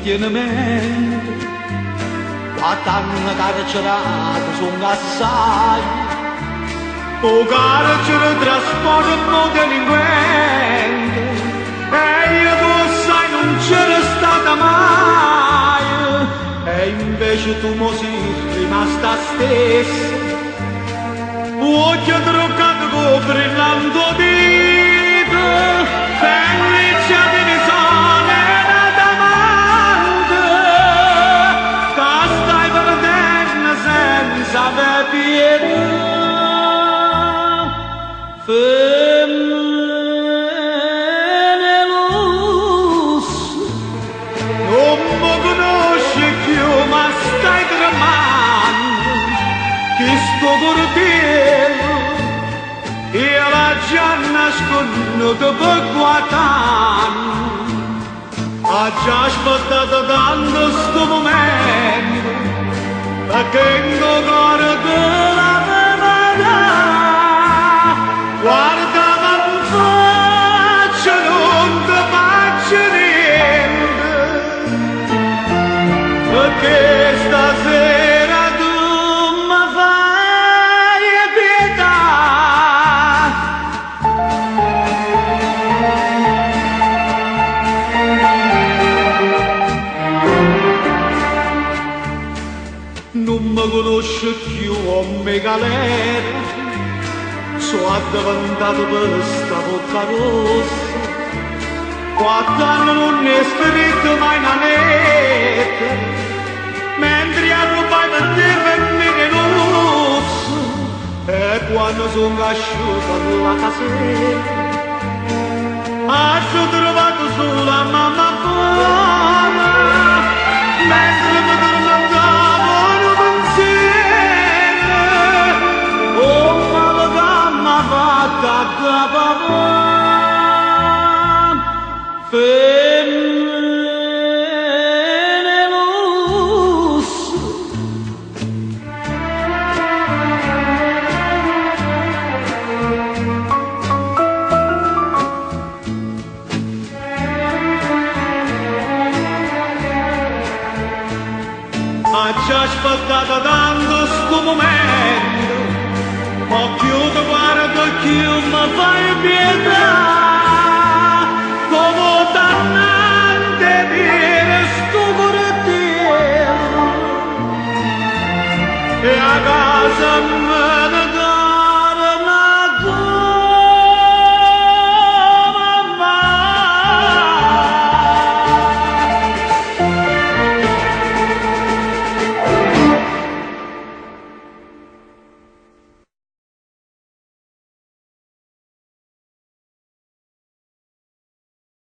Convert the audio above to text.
tiene mente quando carcerato sono assai o carcere trasporta un delinquente e io tu sai non c'era stata mai e invece tu mo sei rimasta stessa occhio truccato con brillante dito felice di risone d'amante che stai perdendo senza aver pietà Femmine non mi conosci più ma stai tremando che sto portiere e la già nascondo per 4 anni ha già aspettato tanto sto momento perché in cuore te la verità guarda ma faccio non ti faccio niente perché stasera tu mi fai pietà non mi conosce più o me galera sono addaventato per sta bocca rossa 4 anni non ne è scritto mai una lettera mentre a rubai per te vennere rosso e quando sono cresciuto alla casetta ho trovato solo a mamma buona mentre mi tormentavo un pensiero oh ma fatta capavo femmine lusso ha già aspettato tanto sto momento ma più ti guardo più mi fai pietà come tannante dire sto correttiero e a casa me ne